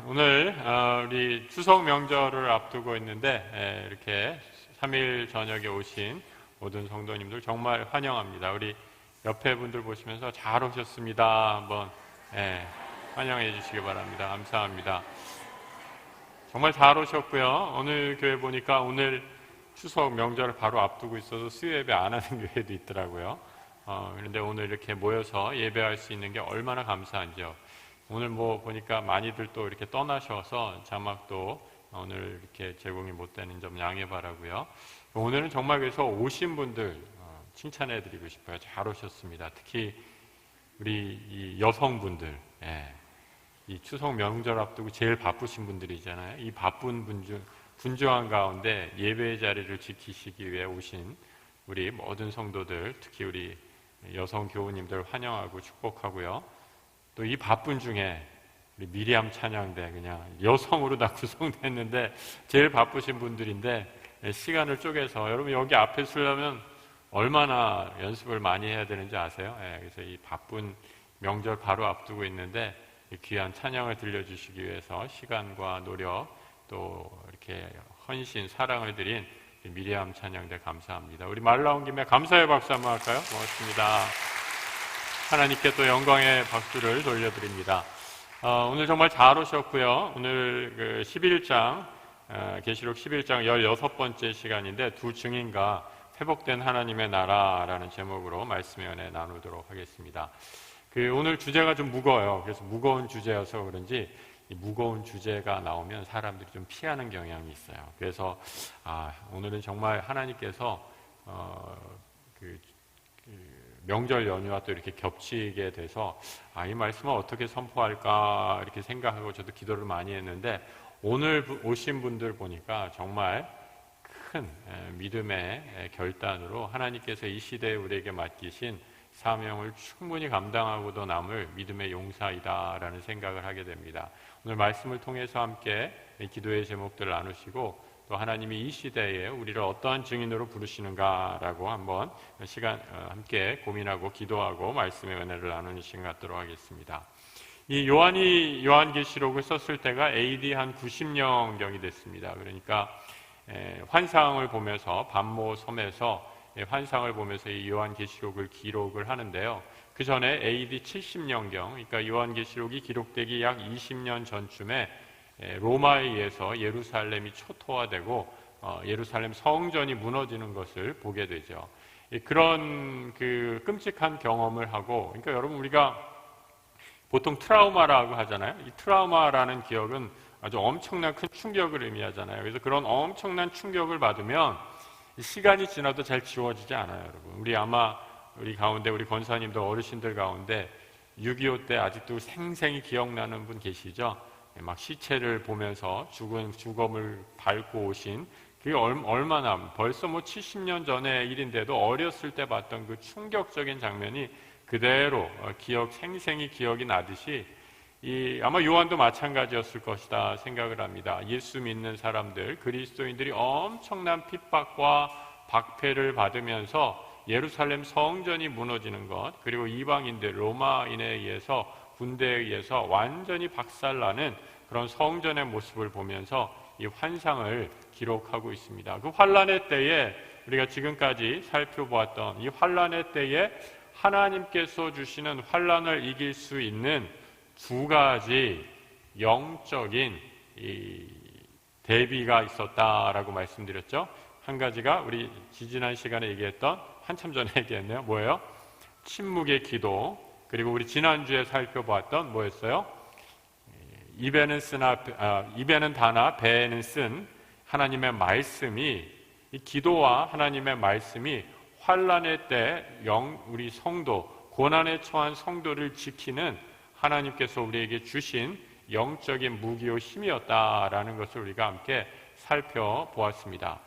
오늘 우리 추석 명절을 앞두고 있는데 이렇게 3일 저녁에 오신 모든 성도님들 정말 환영합니다. 우리 옆에 분들 보시면서 잘 오셨습니다. 한번 환영해 주시기 바랍니다. 감사합니다. 정말 잘 오셨고요. 오늘 교회 보니까 오늘 추석 명절을 바로 앞두고 있어서 수요 예배 안 하는 교회도 있더라고요. 그런데 오늘 이렇게 모여서 예배할 수 있는 게 얼마나 감사한지요. 오늘 보니까 많이들 또 이렇게 떠나셔서 자막도 오늘 이렇게 제공이 못 되는 점 양해 바라고요. 오늘은 정말 그래서 오신 분들 칭찬해 드리고 싶어요. 잘 오셨습니다. 특히 우리 이 여성분들, 이 추석 명절 앞두고 제일 바쁘신 분들이잖아요. 이 바쁜 분주한 가운데 예배의 자리를 지키시기 위해 오신 우리 모든 성도들, 특히 우리 여성 교우님들 환영하고 축복하고요. 또 이 바쁜 중에 우리 미리암 찬양대 그냥 여성으로 다 구성됐는데 제일 바쁘신 분들인데 시간을 쪼개서 여러분 여기 앞에 서려면 얼마나 연습을 많이 해야 되는지 아세요? 그래서 이 바쁜 명절 바로 앞두고 있는데 귀한 찬양을 들려주시기 위해서 시간과 노력 또 이렇게 헌신 사랑을 드린 미리암 찬양대 감사합니다. 우리 말 나온 김에 감사의 박수 한번 할까요? 고맙습니다. 하나님께 또 영광의 박수를 돌려드립니다. 오늘 정말 잘 오셨고요. 오늘 그 11장, 계시록 11장 16번째 시간인데 두 증인과 회복된 하나님의 나라라는 제목으로 말씀의 은혜 나누도록 하겠습니다. 오늘 주제가 좀 무거워요. 그래서 무거운 주제여서 그런지 이 무거운 주제가 나오면 사람들이 좀 피하는 경향이 있어요. 그래서 오늘은 정말 하나님께서 명절 연휴와 또 이렇게 겹치게 돼서 이 말씀을 어떻게 선포할까 이렇게 생각하고 저도 기도를 많이 했는데 오늘 오신 분들 보니까 정말 큰 믿음의 결단으로 하나님께서 이 시대에 우리에게 맡기신 사명을 충분히 감당하고도 남을 믿음의 용사이다라는 생각을 하게 됩니다. 오늘 말씀을 통해서 함께 기도의 제목들을 나누시고 또 하나님이 이 시대에 우리를 어떠한 증인으로 부르시는가라고 한번 시간 함께 고민하고 기도하고 말씀의 은혜를 나누는 시간 갖도록 하겠습니다. 이 요한이 요한계시록을 썼을 때가 AD 한 90년경이 됐습니다. 그러니까 환상을 보면서 반모 섬에서 환상을 보면서 이 요한계시록을 기록을 하는데요. 그 전에 AD 70년경, 그러니까 요한계시록이 기록되기 약 20년 전쯤에 로마에 의해서 예루살렘이 초토화되고 예루살렘 성전이 무너지는 것을 보게 되죠. 그런 끔찍한 경험을 하고, 그러니까 여러분 우리가 보통 트라우마라고 하잖아요. 이 트라우마라는 기억은 아주 엄청난 큰 충격을 의미하잖아요. 그래서 그런 엄청난 충격을 받으면 시간이 지나도 잘 지워지지 않아요, 여러분. 우리 가운데 우리 권사님들 어르신들 가운데 6.25 때 아직도 생생히 기억나는 분 계시죠? 막 시체를 보면서 죽음을 밟고 오신 그게 얼마나 벌써 70년 전의 일인데도 어렸을 때 봤던 그 충격적인 장면이 그대로 생생히 기억이 나듯이 아마 요한도 마찬가지였을 것이다 생각을 합니다. 예수 믿는 사람들, 그리스도인들이 엄청난 핍박과 박해를 받으면서 예루살렘 성전이 무너지는 것, 그리고 이방인들, 로마인에 의해서 군대에 의해서 완전히 박살나는 그런 성전의 모습을 보면서 이 환상을 기록하고 있습니다. 그 환란의 때에 우리가 지금까지 살펴보았던 이 환란의 때에 하나님께서 주시는 환란을 이길 수 있는 두 가지 영적인 대비가 있었다라고 말씀드렸죠. 한 가지가 우리 지지난 시간에 얘기했던 한참 전에 얘기했네요. 뭐예요? 침묵의 기도. 그리고 우리 지난주에 살펴보았던 뭐였어요? 입에는 다나 배에는 쓴 하나님의 말씀이 이 기도와 하나님의 말씀이 환란의 때 우리 성도, 고난에 처한 성도를 지키는 하나님께서 우리에게 주신 영적인 무기요 힘이었다라는 것을 우리가 함께 살펴보았습니다.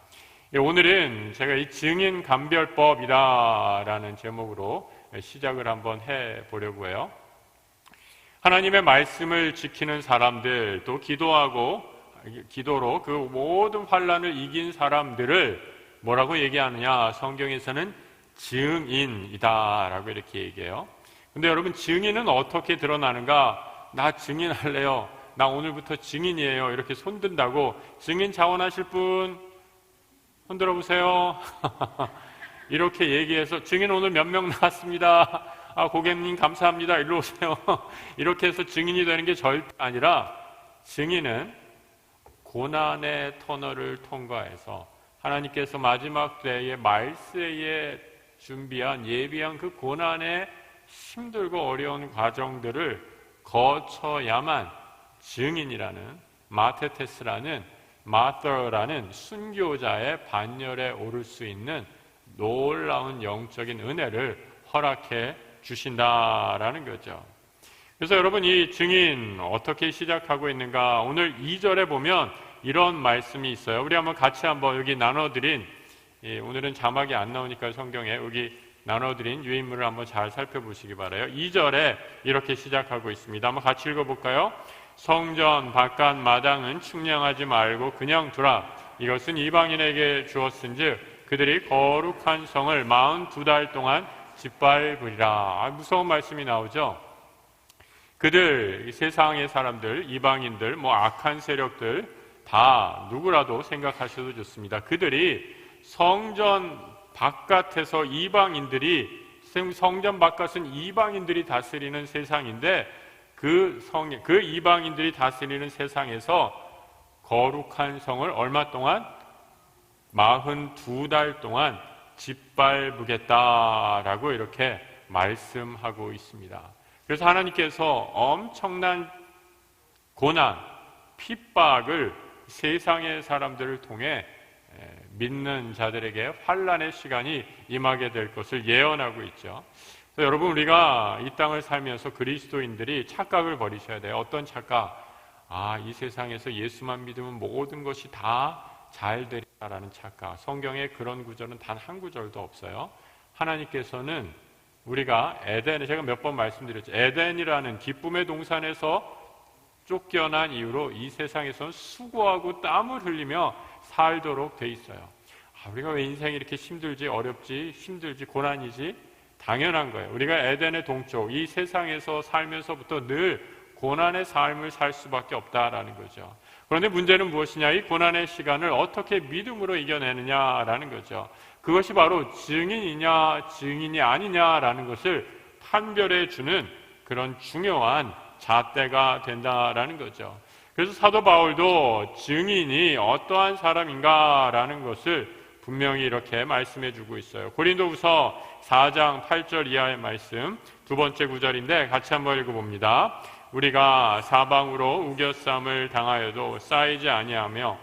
오늘은 제가 이 증인 감별법이다라는 제목으로 시작을 한번 해보려고 해요. 하나님의 말씀을 지키는 사람들, 또 기도로 그 모든 환란을 이긴 사람들을 뭐라고 얘기하느냐? 성경에서는 증인이다라고 이렇게 얘기해요. 근데 여러분, 증인은 어떻게 드러나는가? 나 증인할래요. 나 오늘부터 증인이에요. 이렇게 손든다고 증인 자원하실 분 손들어 보세요. 이렇게 얘기해서 증인 오늘 몇 명 나왔습니다. 고객님 감사합니다. 일로 오세요. 이렇게 해서 증인이 되는 게 절대 아니라 증인은 고난의 터널을 통과해서 하나님께서 마지막 때에 말세에 준비한 예비한 그 고난의 힘들고 어려운 과정들을 거쳐야만 증인이라는 마터라는 순교자의 반열에 오를 수 있는 놀라운 영적인 은혜를 허락해 주신다라는 거죠. 그래서 여러분, 이 증인 어떻게 시작하고 있는가? 오늘 2절에 보면 이런 말씀이 있어요. 우리 같이 한번 여기 나눠드린, 오늘은 자막이 안 나오니까 성경에 여기 나눠드린 유인물을 한번 잘 살펴보시기 바라요. 2절에 이렇게 시작하고 있습니다. 한번 같이 읽어볼까요? 성전 바깥 마당은 측량하지 말고 그냥 두라. 이것은 이방인에게 주었은즉 그들이 거룩한 성을 42달 동안 짓밟으리라. 무서운 말씀이 나오죠. 그들, 세상의 사람들, 이방인들, 악한 세력들 다 누구라도 생각하셔도 좋습니다. 그들이 성전 바깥에서 성전 바깥은 이방인들이 다스리는 세상인데 그 이방인들이 다스리는 세상에서 거룩한 성을 얼마 동안? 42달 동안 짓밟으겠다라고 이렇게 말씀하고 있습니다. 그래서 하나님께서 엄청난 고난, 핍박을 세상의 사람들을 통해 믿는 자들에게 환난의 시간이 임하게 될 것을 예언하고 있죠. 그래서 여러분, 우리가 이 땅을 살면서 그리스도인들이 착각을 버리셔야 돼요. 어떤 착각? 이 세상에서 예수만 믿으면 모든 것이 다 잘 되리라는 착각. 성경에 그런 구절은 단 한 구절도 없어요. 하나님께서는 우리가 제가 몇 번 말씀드렸죠. 에덴이라는 기쁨의 동산에서 쫓겨난 이후로 이 세상에서는 수고하고 땀을 흘리며 살도록 돼 있어요. 우리가 왜 인생이 이렇게 힘들지, 고난이지? 당연한 거예요. 우리가 에덴의 동쪽, 이 세상에서 살면서부터 늘 고난의 삶을 살 수밖에 없다라는 거죠. 그런데 문제는 무엇이냐? 이 고난의 시간을 어떻게 믿음으로 이겨내느냐라는 거죠. 그것이 바로 증인이냐, 증인이 아니냐라는 것을 판별해 주는 그런 중요한 잣대가 된다라는 거죠. 그래서 사도 바울도 증인이 어떠한 사람인가라는 것을 분명히 이렇게 말씀해 주고 있어요. 고린도후서 4장 8절 이하의 말씀, 두 번째 구절인데 같이 한번 읽어봅니다. 우리가 사방으로 우겨쌈을 당하여도 쌓이지 아니하며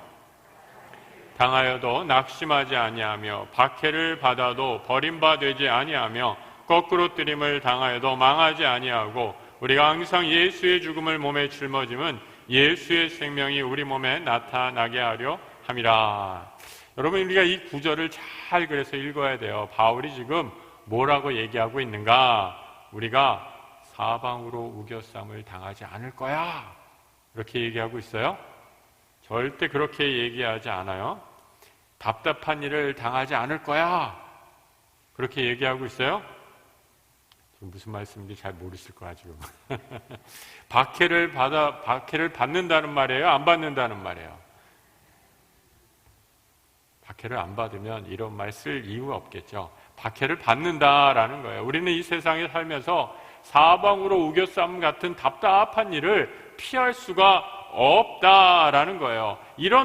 낙심하지 아니하며 박해를 받아도 버림받지 아니하며 거꾸로 뜨림을 당하여도 망하지 아니하고 우리가 항상 예수의 죽음을 몸에 짊어짐은 예수의 생명이 우리 몸에 나타나게 하려 함이라. 여러분, 우리가 이 구절을 잘 그래서 읽어야 돼요. 바울이 지금 뭐라고 얘기하고 있는가? 우리가 사방으로 우겨쌈을 당하지 않을 거야, 이렇게 얘기하고 있어요? 절대 그렇게 얘기하지 않아요. 답답한 일을 당하지 않을 거야, 그렇게 얘기하고 있어요? 지금 무슨 말씀인지 잘 모르실 거야 지금. 박해를 받는다는 말이에요, 안 받는다는 말이에요? 박해를 안 받으면 이런 말 쓸 이유가 없겠죠. 박해를 받는다라는 거예요. 우리는 이 세상에 살면서 사방으로 우겨쌈 같은 답답한 일을 피할 수가 없다라는 거예요.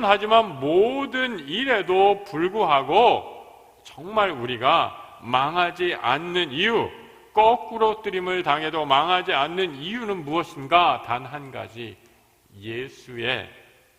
하지만 모든 일에도 불구하고 정말 우리가 망하지 않는 이유, 거꾸로 뜨림을 당해도 망하지 않는 이유는 무엇인가? 단 한 가지, 예수의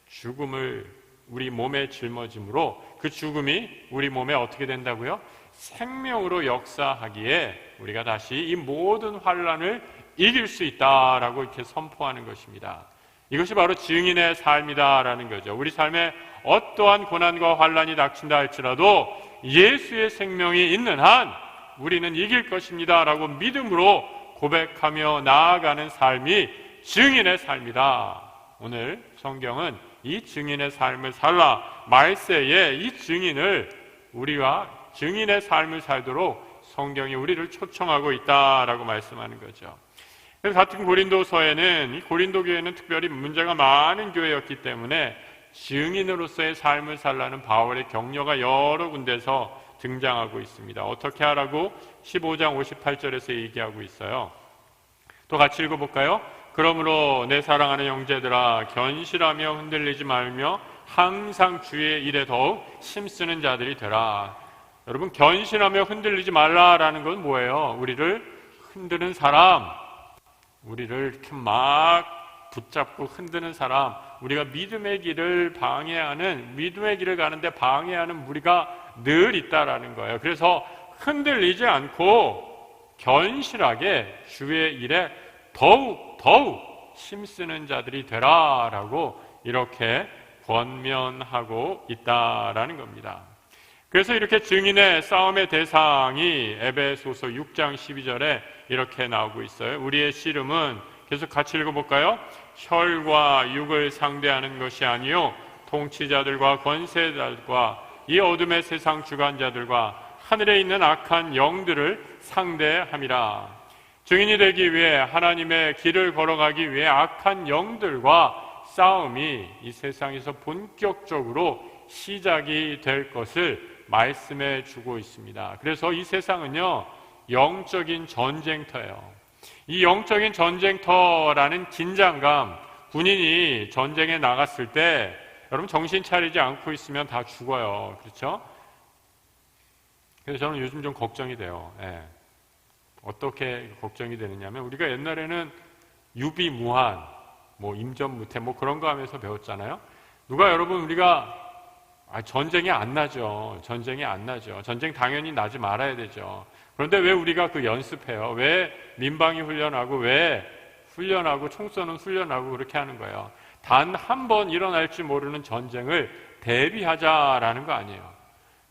죽음을 우리 몸에 짊어짐으로 그 죽음이 우리 몸에 어떻게 된다고요? 생명으로 역사하기에 우리가 다시 이 모든 환난을 이길 수 있다라고 이렇게 선포하는 것입니다. 이것이 바로 증인의 삶이다라는 거죠. 우리 삶에 어떠한 고난과 환난이 닥친다 할지라도 예수의 생명이 있는 한 우리는 이길 것입니다 라고 믿음으로 고백하며 나아가는 삶이 증인의 삶이다. 오늘 성경은 이 증인의 삶을 살라, 말세에 이 증인을 우리와 증인의 삶을 살도록 성경이 우리를 초청하고 있다라고 말씀하는 거죠. 그래서 같은 고린도서에는 이 고린도 교회는 특별히 문제가 많은 교회였기 때문에 증인으로서의 삶을 살라는 바울의 격려가 여러 군데서 등장하고 있습니다. 어떻게 하라고 15장 58절에서 얘기하고 있어요. 또 같이 읽어볼까요? 그러므로 내 사랑하는 형제들아 견실하며 흔들리지 말며 항상 주의 일에 더욱 힘쓰는 자들이 되라. 여러분, 견실하며 흔들리지 말라라는 건 뭐예요? 우리를 흔드는 사람, 우리를 이렇게 막 붙잡고 흔드는 사람, 우리가 믿음의 길을 방해하는, 믿음의 길을 가는데 방해하는 무리가 늘 있다라는 거예요. 그래서 흔들리지 않고 견실하게 주의 일에 더욱 힘쓰는 자들이 되라라고 이렇게 권면하고 있다라는 겁니다. 그래서 이렇게 증인의 싸움의 대상이 에베소서 6장 12절에 이렇게 나오고 있어요. 우리의 씨름은, 계속 같이 읽어볼까요? 혈과 육을 상대하는 것이 아니요 통치자들과 권세자들과 이 어둠의 세상 주관자들과 하늘에 있는 악한 영들을 상대함이라. 증인이 되기 위해, 하나님의 길을 걸어가기 위해 악한 영들과 싸움이 이 세상에서 본격적으로 시작이 될 것을 말씀해 주고 있습니다. 그래서 이 세상은요, 영적인 전쟁터예요. 이 영적인 전쟁터라는 긴장감, 군인이 전쟁에 나갔을 때 여러분 정신 차리지 않고 있으면 다 죽어요. 그렇죠? 그래서 저는 요즘 좀 걱정이 돼요. 예. 어떻게 걱정이 되느냐면, 우리가 옛날에는 유비무한, 임전무태 그런 거 하면서 배웠잖아요. 누가 여러분, 우리가 전쟁이 안 나죠. 전쟁이 안 나죠. 전쟁 당연히 나지 말아야 되죠. 그런데 왜 우리가 그 연습해요? 왜 민방위 훈련하고, 왜 훈련하고, 총 쏘는 훈련하고 그렇게 하는 거예요? 단 한 번 일어날지 모르는 전쟁을 대비하자라는 거 아니에요.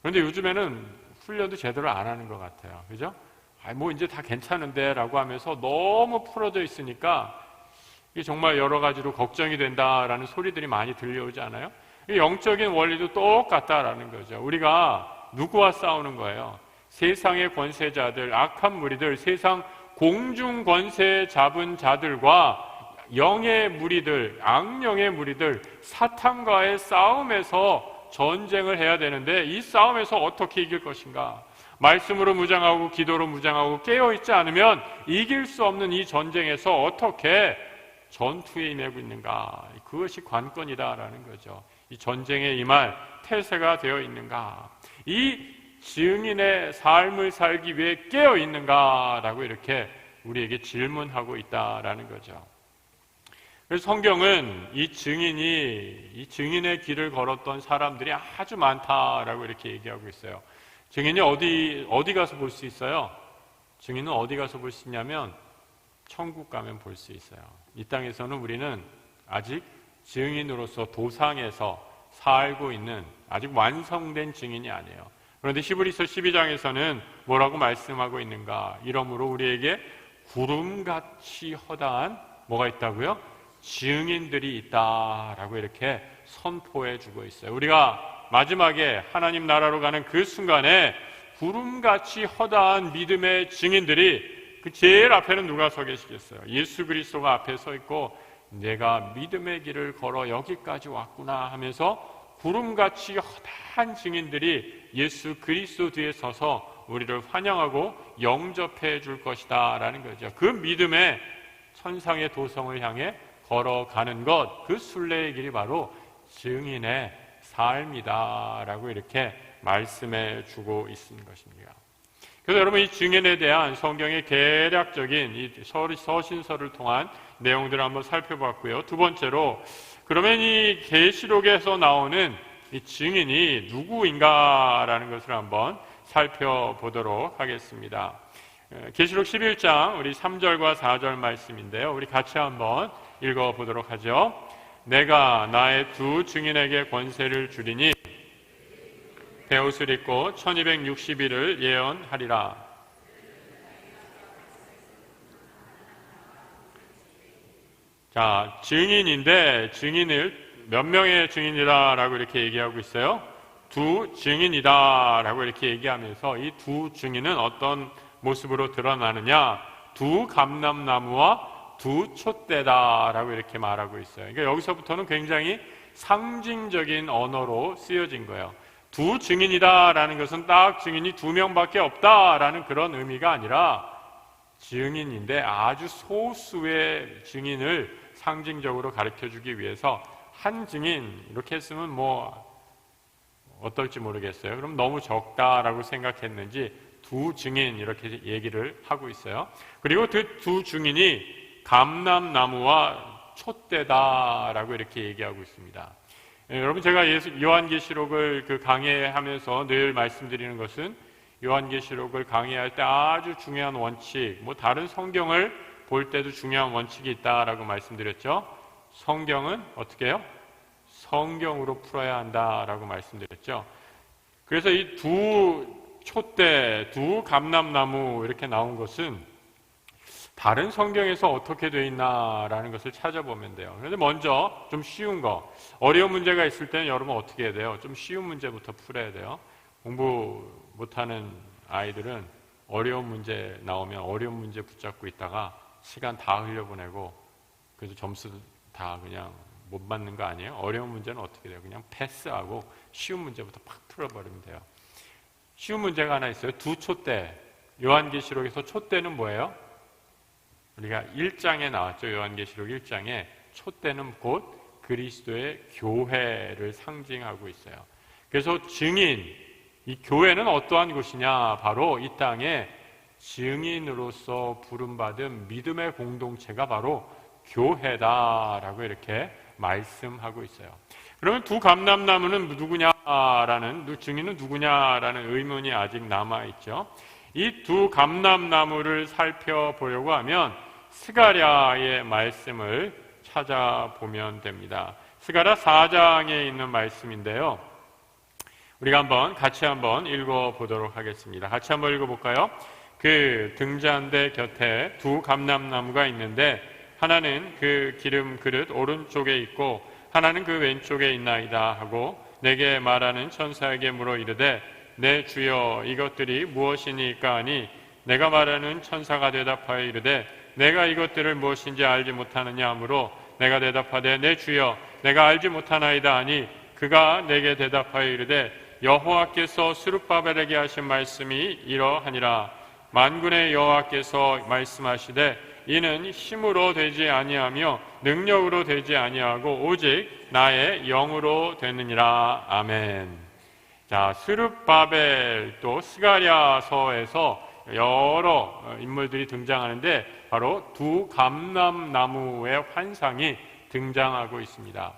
그런데 요즘에는 훈련도 제대로 안 하는 것 같아요. 그죠? 이제 다 괜찮은데 라고 하면서 너무 풀어져 있으니까 이게 정말 여러 가지로 걱정이 된다라는 소리들이 많이 들려오지 않아요? 영적인 원리도 똑같다라는 거죠. 우리가 누구와 싸우는 거예요? 세상의 권세자들, 악한 무리들, 세상 공중 권세 잡은 자들과 영의 무리들, 악령의 무리들, 사탄과의 싸움에서 전쟁을 해야 되는데, 이 싸움에서 어떻게 이길 것인가? 말씀으로 무장하고 기도로 무장하고 깨어있지 않으면 이길 수 없는 이 전쟁에서 어떻게 전투에 임하고 있는가? 그것이 관건이다라는 거죠. 이 전쟁에 임할 태세가 되어 있는가? 이 증인의 삶을 살기 위해 깨어 있는가라고 이렇게 우리에게 질문하고 있다라는 거죠. 그래서 성경은 이 증인의 길을 걸었던 사람들이 아주 많다라고 이렇게 얘기하고 있어요. 증인이 어디 가서 볼 수 있어요? 증인은 어디 가서 볼 수 있냐면 천국 가면 볼 수 있어요. 이 땅에서는 우리는 아직 증인으로서 도상에서 살고 있는 아직 완성된 증인이 아니에요. 그런데 히브리서 12장에서는 뭐라고 말씀하고 있는가? 이러므로 우리에게 구름같이 허다한 뭐가 있다고요? 증인들이 있다라고 이렇게 선포해 주고 있어요. 우리가 마지막에 하나님 나라로 가는 그 순간에 구름같이 허다한 믿음의 증인들이, 그 제일 앞에는 누가 서 계시겠어요? 예수 그리스도가 앞에 서 있고, 내가 믿음의 길을 걸어 여기까지 왔구나 하면서 구름같이 허다한 증인들이 예수 그리스도 뒤에 서서 우리를 환영하고 영접해 줄 것이다 라는 거죠. 그 믿음의 천상의 도성을 향해 걸어가는 것, 그 순례의 길이 바로 증인의 삶이다 라고 이렇게 말씀해 주고 있는 것입니다. 그래서 여러분, 이 증인에 대한 성경의 개략적인 이 서신서를 통한 내용들을 한번 살펴봤고요. 두 번째로, 그러면 이 계시록에서 나오는 이 증인이 누구인가라는 것을 한번 살펴보도록 하겠습니다. 계시록 11장 우리 3절과 4절 말씀인데요. 우리 같이 한번 읽어보도록 하죠. 내가 나의 두 증인에게 권세를 주리니 베옷을 입고 1260일을 예언하리라. 자, 증인인데 증인을 몇 명의 증인이다라고 이렇게 얘기하고 있어요? 두 증인이다라고 이렇게 얘기하면서 이 두 증인은 어떤 모습으로 드러나느냐? 두 감람나무와 두 촛대다라고 이렇게 말하고 있어요. 그러니까 여기서부터는 굉장히 상징적인 언어로 쓰여진 거예요. 두 증인이다라는 것은 딱 증인이 2명밖에 없다라는 그런 의미가 아니라 증인인데 아주 소수의 증인을 상징적으로 가르쳐주기 위해서 한 증인 이렇게 했으면 뭐 어떨지 모르겠어요. 그럼 너무 적다라고 생각했는지 두 증인 이렇게 얘기를 하고 있어요. 그리고 그 두 증인이 감람나무와 촛대다라고 이렇게 얘기하고 있습니다. 여러분 제가 요한계시록을 그 강해하면서 늘 말씀드리는 것은 요한계시록을 강의할 때 아주 중요한 원칙, 뭐 다른 성경을 볼 때도 중요한 원칙이 있다라고 말씀드렸죠. 성경은 어떻게 해요? 성경으로 풀어야 한다라고 말씀드렸죠. 그래서 이 두 촛대, 두 감람나무 이렇게 나온 것은 다른 성경에서 어떻게 되어 있나라는 것을 찾아보면 돼요. 그런데 먼저 좀 쉬운 거, 어려운 문제가 있을 때는 여러분 어떻게 해야 돼요? 좀 쉬운 문제부터 풀어야 돼요. 공부 못하는 아이들은 어려운 문제 나오면 어려운 문제 붙잡고 있다가 시간 다 흘려보내고 그래서 점수 다 그냥 못 맞는 거 아니에요? 어려운 문제는 어떻게 돼요? 그냥 패스하고 쉬운 문제부터 팍 풀어버리면 돼요. 쉬운 문제가 하나 있어요. 두 촛대. 요한계시록에서 촛대는 뭐예요? 우리가 1장에 나왔죠. 요한계시록 1장에 촛대는 곧 그리스도의 교회를 상징하고 있어요. 그래서 증인, 이 교회는 어떠한 곳이냐? 바로 이 땅에 증인으로서 부름받은 믿음의 공동체가 바로 교회다라고 이렇게 말씀하고 있어요. 그러면 두 감람나무는 누구냐라는, 증인은 누구냐라는 의문이 아직 남아있죠. 이 두 감람나무를 살펴보려고 하면 스가랴의 말씀을 찾아보면 됩니다. 스가랴 4장에 있는 말씀인데요. 우리가 같이 한번 읽어보도록 하겠습니다. 같이 한번 읽어볼까요? 그 등잔대 곁에 두 감람나무가 있는데 하나는 그 기름 그릇 오른쪽에 있고 하나는 그 왼쪽에 있나이다 하고 내게 말하는 천사에게 물어 이르되 내 주여 이것들이 무엇이니까 하니 내가 말하는 천사가 대답하여 이르되 내가 이것들을 무엇인지 알지 못하느냐 하므로 내가 대답하되 내 주여 내가 알지 못하나이다 하니 그가 내게 대답하여 이르되 여호와께서 스룹바벨에게 하신 말씀이 이러하니라. 만군의 여호와께서 말씀하시되 이는 힘으로 되지 아니하며 능력으로 되지 아니하고 오직 나의 영으로 되느니라. 아멘. 자, 스룹바벨 또 스가랴서에서 여러 인물들이 등장하는데 바로 두 감람나무의 환상이 등장하고 있습니다.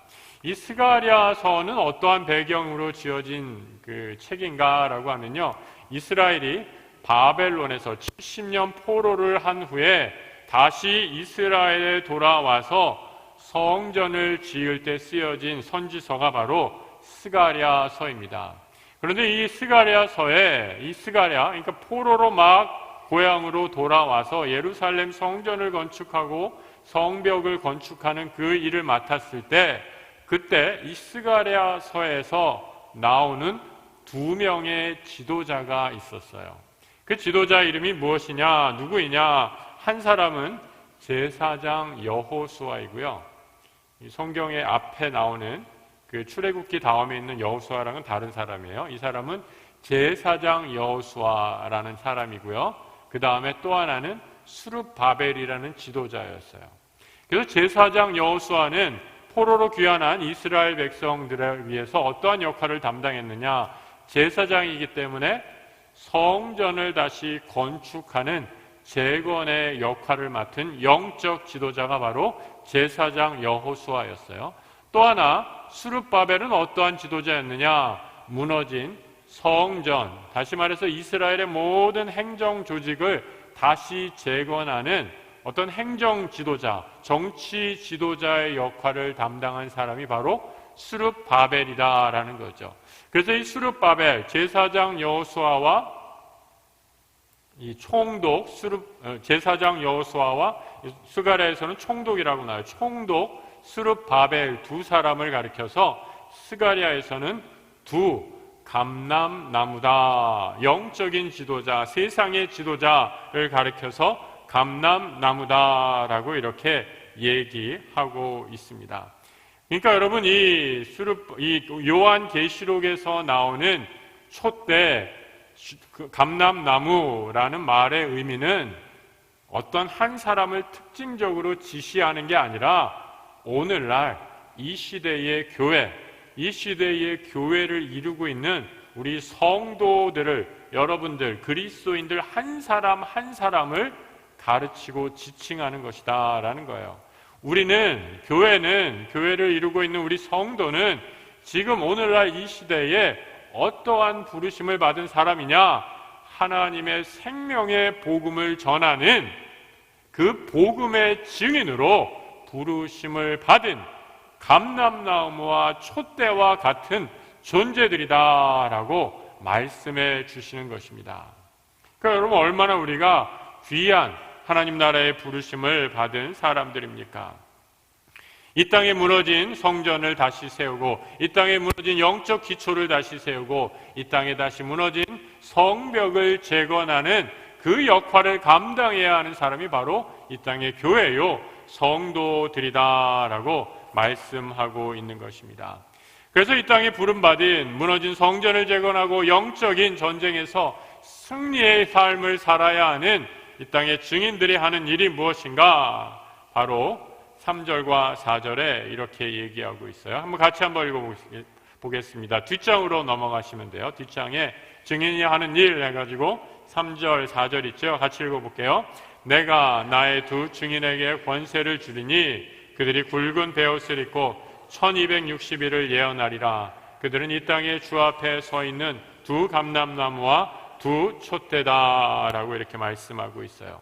이 스가랴서는 어떠한 배경으로 지어진 그 책인가라고 하면요, 이스라엘이 바벨론에서 70년 포로를 한 후에 다시 이스라엘에 돌아와서 성전을 지을 때 쓰여진 선지서가 바로 스가랴서입니다. 그런데 이 스가랴서에 그러니까 포로로 막 고향으로 돌아와서 예루살렘 성전을 건축하고 성벽을 건축하는 그 일을 맡았을 때 그때 이 스가랴서에서 나오는 2명의 지도자가 있었어요. 그 지도자 이름이 무엇이냐, 누구이냐? 한 사람은 제사장 여호수아이고요. 이 성경의 앞에 나오는 그 출애굽기 다음에 있는 여호수아랑은 다른 사람이에요. 이 사람은 제사장 여호수아라는 사람이고요. 그 다음에 또 하나는 스룹바벨이라는 지도자였어요. 그래서 제사장 여호수아는 포로로 귀환한 이스라엘 백성들을 위해서 어떠한 역할을 담당했느냐? 제사장이기 때문에 성전을 다시 건축하는 재건의 역할을 맡은 영적 지도자가 바로 제사장 여호수아였어요. 또 하나 스룹바벨은 어떠한 지도자였느냐? 무너진 성전, 다시 말해서 이스라엘의 모든 행정 조직을 다시 재건하는 어떤 행정 지도자, 정치 지도자의 역할을 담당한 사람이 바로 스룹바벨이다라는 거죠. 그래서 이 스룹바벨, 제사장 여호수아와 이 총독, 제사장 여호수아와 스가랴에서는 총독이라고 나와요. 총독, 스룹바벨 두 사람을 가리켜서 스가랴에서는 두 감람나무다, 영적인 지도자, 세상의 지도자를 가리켜서 감람나무다라고 이렇게 얘기하고 있습니다. 그러니까 여러분, 이 요한계시록에서 나오는 촛대, 감람나무라는 말의 의미는 어떤 한 사람을 특징적으로 지시하는 게 아니라 오늘날 이 시대의 교회, 이 시대의 교회를 이루고 있는 우리 성도들을, 여러분들 그리스도인들 한 사람 한 사람을 가르치고 지칭하는 것이다 라는 거예요. 우리는, 교회를 이루고 있는 우리 성도는 지금 오늘날 이 시대에 어떠한 부르심을 받은 사람이냐? 하나님의 생명의 복음을 전하는 그 복음의 증인으로 부르심을 받은 감람나무와 촛대와 같은 존재들이다라고 말씀해 주시는 것입니다. 그러니까 여러분, 얼마나 우리가 귀한 하나님 나라의 부르심을 받은 사람들입니까? 이 땅에 무너진 성전을 다시 세우고, 이 땅에 무너진 영적 기초를 다시 세우고, 이 땅에 다시 무너진 성벽을 재건하는 그 역할을 감당해야 하는 사람이 바로 이 땅의 교회요, 성도들이다라고 말씀하고 있는 것입니다. 그래서 이 땅에 부름받은 무너진 성전을 재건하고 영적인 전쟁에서 승리의 삶을 살아야 하는 이 땅의 증인들이 하는 일이 무엇인가? 바로 3절과 4절에 이렇게 얘기하고 있어요. 같이 한번 읽어보겠습니다. 뒷장으로 넘어가시면 돼요. 뒷장에 증인이 하는 일 해가지고 3절, 4절 있죠? 같이 읽어볼게요. 내가 나의 두 증인에게 권세를 주리니 그들이 굵은 베옷을 입고 1260일을 예언하리라. 그들은 이 땅에 주 앞에 서 있는 두 감람나무와 두 촛대다라고 이렇게 말씀하고 있어요.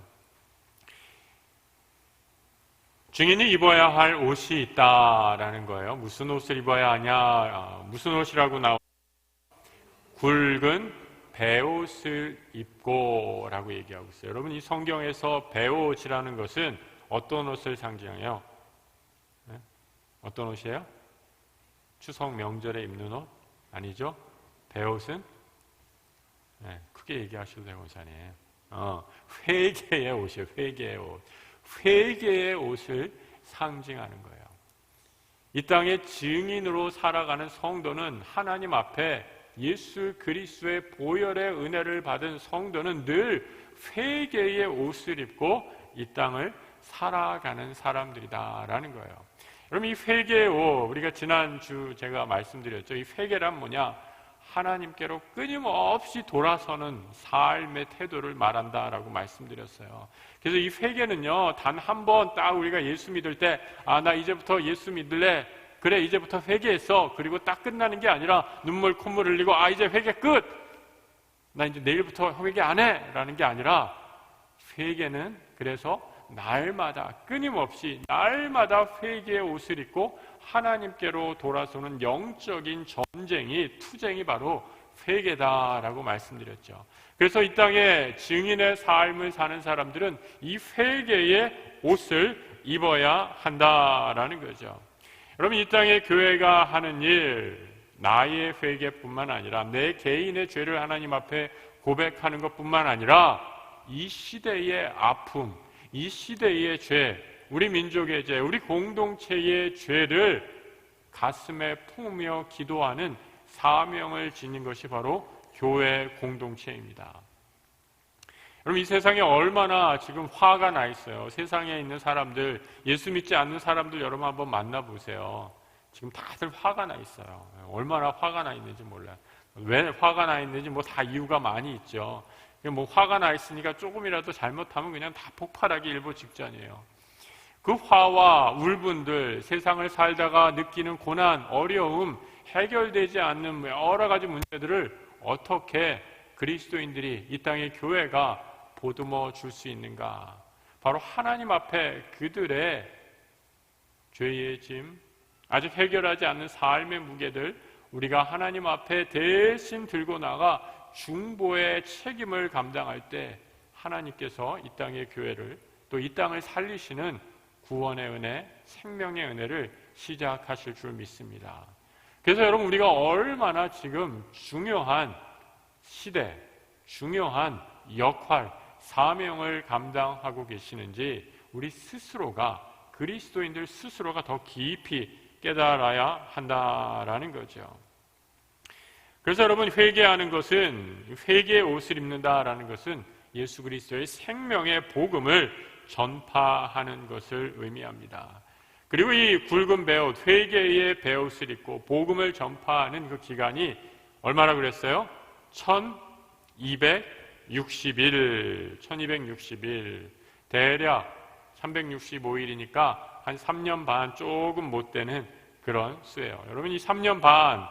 증인이 입어야 할 옷이 있다라는 거예요. 무슨 옷을 입어야 하냐? 무슨 옷이라고 나오죠? 굵은 베옷을 입고 라고 얘기하고 있어요. 여러분, 이 성경에서 베옷이라는 것은 어떤 옷을 상징해요? 네? 어떤 옷이에요? 추석 명절에 입는 옷? 아니죠? 베옷은? 네, 크게 얘기하셔도 되는 것이 아니에요. 회개의 옷이에요. 회개의 옷. 회개의 옷을 상징하는 거예요. 이 땅에 증인으로 살아가는 성도는 하나님 앞에 예수 그리스도의 보혈의 은혜를 받은 성도는 늘 회개의 옷을 입고 이 땅을 살아가는 사람들이다라는 거예요. 여러분, 이 회개의 옷, 우리가 지난주 제가 말씀드렸죠. 이 회개란 뭐냐? 하나님께로 끊임없이 돌아서는 삶의 태도를 말한다라고 말씀드렸어요. 그래서 이 회개는요, 단 한 번 딱 우리가 예수 믿을 때, 나 이제부터 예수 믿을래. 그래, 이제부터 회개했어. 그리고 딱 끝나는 게 아니라 눈물 콧물 흘리고, 이제 회개 끝. 나 이제 내일부터 회개 안 해. 라는 게 아니라, 회개는 그래서 날마다 끊임없이 날마다 회개의 옷을 입고 하나님께로 돌아서는 영적인 전쟁이, 투쟁이 바로 회개다라고 말씀드렸죠. 그래서 이 땅에 증인의 삶을 사는 사람들은 이 회개의 옷을 입어야 한다라는 거죠. 여러분, 이 땅에 교회가 하는 일, 나의 회개뿐만 아니라 내 개인의 죄를 하나님 앞에 고백하는 것뿐만 아니라 이 시대의 아픔, 이 시대의 죄, 우리 민족의 죄, 우리 공동체의 죄를 가슴에 품으며 기도하는 사명을 지닌 것이 바로 교회 공동체입니다. 여러분, 이 세상에 얼마나 지금 화가 나 있어요. 세상에 있는 사람들, 예수 믿지 않는 사람들 여러분 한번 만나보세요. 지금 다들 화가 나 있어요. 얼마나 화가 나 있는지 몰라요. 왜 화가 나 있는지 다 이유가 많이 있죠. 화가 나 있으니까 조금이라도 잘못하면 그냥 다 폭발하기 일보 직전이에요. 그 화와 울분들, 세상을 살다가 느끼는 고난, 어려움, 해결되지 않는 여러 가지 문제들을 어떻게 그리스도인들이, 이 땅의 교회가 보듬어 줄 수 있는가? 바로 하나님 앞에 그들의 죄의 짐, 아직 해결하지 않는 삶의 무게들, 우리가 하나님 앞에 대신 들고 나가 중보의 책임을 감당할 때 하나님께서 이 땅의 교회를, 또 이 땅을 살리시는 구원의 은혜, 생명의 은혜를 시작하실 줄 믿습니다. 그래서 여러분, 우리가 얼마나 지금 중요한 시대, 중요한 역할, 사명을 감당하고 계시는지 우리 스스로가, 그리스도인들 스스로가 더 깊이 깨달아야 한다라는 거죠. 그래서 여러분, 회개하는 것은, 회개의 옷을 입는다라는 것은 예수 그리스도의 생명의 복음을 전파하는 것을 의미합니다. 그리고 이 굵은 베옷, 회개의 베옷을 입고 복음을 전파하는 그 기간이 얼마나 그랬어요? 1260일, 대략 365일이니까 한 3년 반 조금 못 되는 그런 수예요. 여러분, 이 3년 반,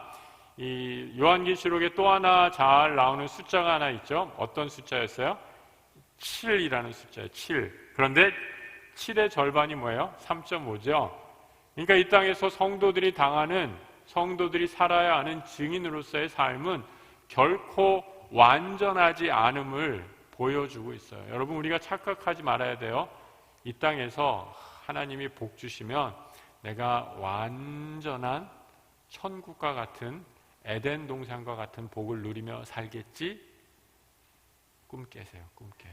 이 요한계시록에 또 하나 잘 나오는 숫자가 하나 있죠. 어떤 숫자였어요? 7이라는 숫자예요. 7. 그런데 7의 절반이 뭐예요? 3.5죠. 그러니까 이 땅에서 성도들이 살아야 하는 증인으로서의 삶은 결코 완전하지 않음을 보여주고 있어요. 여러분, 우리가 착각하지 말아야 돼요. 이 땅에서 하나님이 복 주시면 내가 완전한 천국과 같은 에덴 동산과 같은 복을 누리며 살겠지? 꿈 깨세요. 꿈 깨.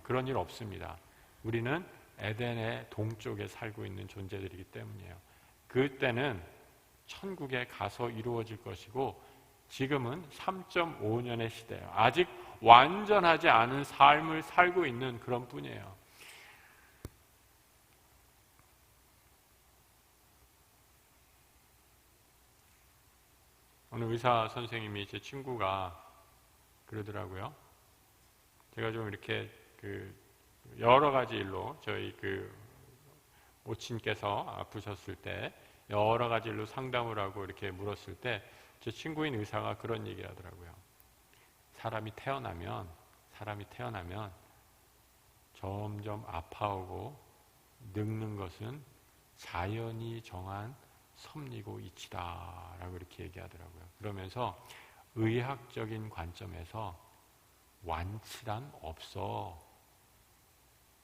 그런 일 없습니다. 우리는 에덴의 동쪽에 살고 있는 존재들이기 때문이에요. 그때는 천국에 가서 이루어질 것이고, 지금은 3.5년의 시대예요. 아직 완전하지 않은 삶을 살고 있는 그런 뿐이에요. 어느 의사 선생님이, 제 친구가 그러더라고요. 제가 좀 이렇게 여러 가지 일로, 저희 모친께서 아프셨을 때 여러 가지 일로 상담을 하고 이렇게 물었을 때 제 친구인 의사가 그런 얘기를 하더라고요. 사람이 태어나면 점점 아파오고 늙는 것은 자연이 정한 섭리고 이치다 라고 이렇게 얘기하더라고요. 그러면서 의학적인 관점에서 완치란 없어,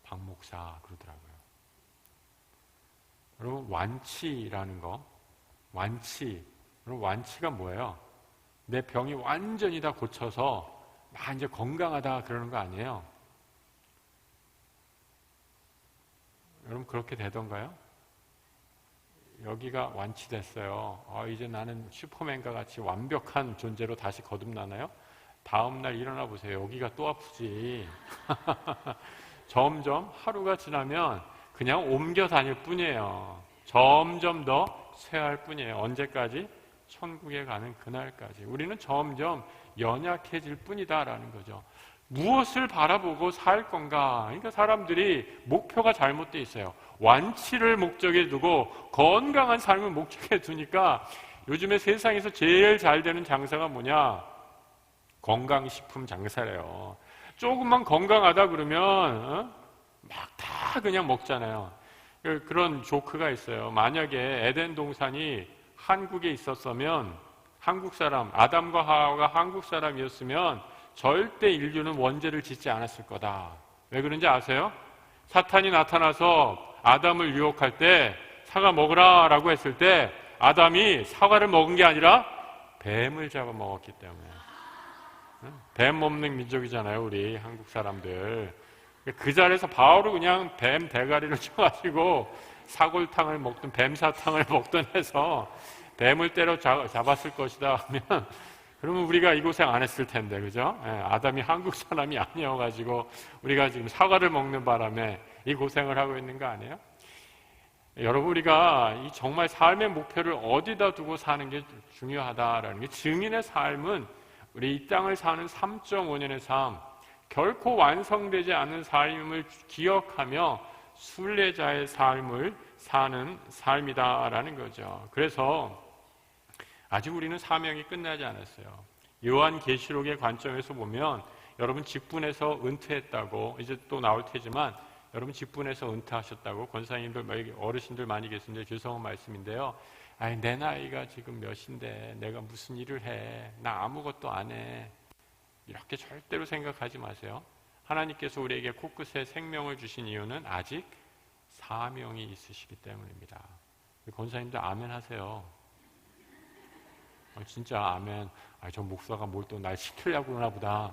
박 목사 그러더라고요. 여러분, 완치라는 거, 여러분, 완치가 뭐예요? 내 병이 완전히 다 고쳐서 나 이제 건강하다 그러는 거 아니에요? 여러분, 그렇게 되던가요? 여기가 완치됐어요. 이제 나는 슈퍼맨과 같이 완벽한 존재로 다시 거듭나나요? 다음날 일어나 보세요. 여기가 또 아프지. 점점 하루가 지나면 그냥 옮겨 다닐 뿐이에요. 점점 더 쇠할 뿐이에요. 언제까지? 천국에 가는 그날까지. 우리는 점점 연약해질 뿐이다라는 거죠. 무엇을 바라보고 살 건가? 그러니까 사람들이 목표가 잘못되어 있어요. 완치를 목적에 두고 건강한 삶을 목적에 두니까 요즘에 세상에서 제일 잘 되는 장사가 뭐냐? 건강식품 장사래요. 조금만 건강하다 그러면 막 다 그냥 먹잖아요. 그런 조크가 있어요. 만약에 에덴 동산이 한국에 있었으면, 한국 사람, 아담과 하와가 한국 사람이었으면 절대 인류는 원죄를 짓지 않았을 거다. 왜 그런지 아세요? 사탄이 나타나서 아담을 유혹할 때 사과 먹으라 라고 했을 때 아담이 사과를 먹은 게 아니라 뱀을 잡아 먹었기 때문에. 뱀 먹는 민족이잖아요, 우리 한국 사람들. 그 자리에서 바로 그냥 뱀 대가리를 쳐가지고 사골탕을 먹든 뱀사탕을 먹든 해서 뱀을 때려 잡았을 것이다 하면, 그러면 우리가 이 고생 안 했을 텐데, 그죠? 아담이 한국 사람이 아니어가지고 우리가 지금 사과를 먹는 바람에 이 고생을 하고 있는 거 아니에요? 여러분, 우리가 이 정말 삶의 목표를 어디다 두고 사는 게 중요하다라는 게, 증인의 삶은 우리 이 땅을 사는 3.5년의 삶, 결코 완성되지 않은 삶을 기억하며 순례자의 삶을 사는 삶이다라는 거죠. 그래서 아직 우리는 사명이 끝나지 않았어요. 요한계시록의 관점에서 보면, 여러분 직분에서 은퇴했다고, 이제 또 나올 테지만 여러분 직분에서 은퇴하셨다고 권사님들, 어르신들 많이 계신데 죄송한 말씀인데요. 내 나이가 지금 몇인데 내가 무슨 일을 해? 나 아무것도 안 해. 이렇게 절대로 생각하지 마세요. 하나님께서 우리에게 코끝에 생명을 주신 이유는 아직 사명이 있으시기 때문입니다. 권사님들 아멘 하세요. 진짜 아멘. 저 목사가 뭘 또 날 시키려고 그러나 보다.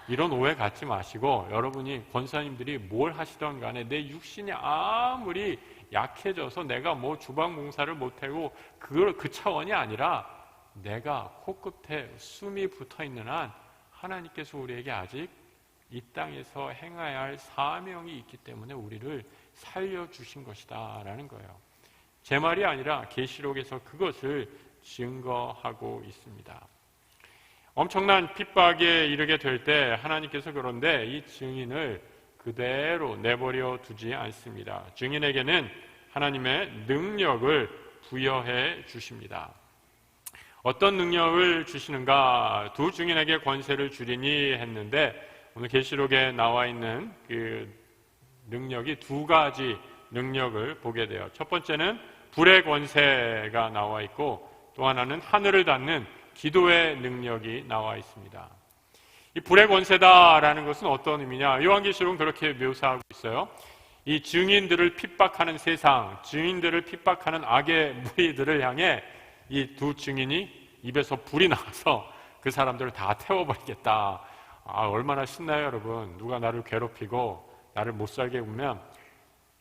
이런 오해 갖지 마시고 여러분이 권사님들이 뭘 하시던 간에 내 육신이 아무리 약해져서 내가 뭐 주방 봉사를 못하고 그 차원이 아니라 내가 코끝에 숨이 붙어있는 한 하나님께서 우리에게 아직 이 땅에서 행해야 할 사명이 있기 때문에 우리를 살려주신 것이다 라는 거예요. 제 말이 아니라 계시록에서 그것을 증거하고 있습니다. 엄청난 핍박에 이르게 될 때 하나님께서 그런데 이 증인을 그대로 내버려 두지 않습니다. 증인에게는 하나님의 능력을 부여해 주십니다. 어떤 능력을 주시는가? 두 증인에게 권세를 주리니 했는데 오늘 계시록에 나와 있는 그 능력이 두 가지 능력을 보게 돼요. 첫 번째는 불의 권세가 나와 있고 또 하나는 하늘을 닫는 기도의 능력이 나와 있습니다. 이 불의 권세다라는 것은 어떤 의미냐? 요한계시록은 그렇게 묘사하고 있어요. 이 증인들을 핍박하는 세상, 증인들을 핍박하는 악의 무리들을 향해 이 두 증인이 입에서 불이 나와서 그 사람들을 다 태워버리겠다. 얼마나 신나요, 여러분. 누가 나를 괴롭히고 나를 못살게 구면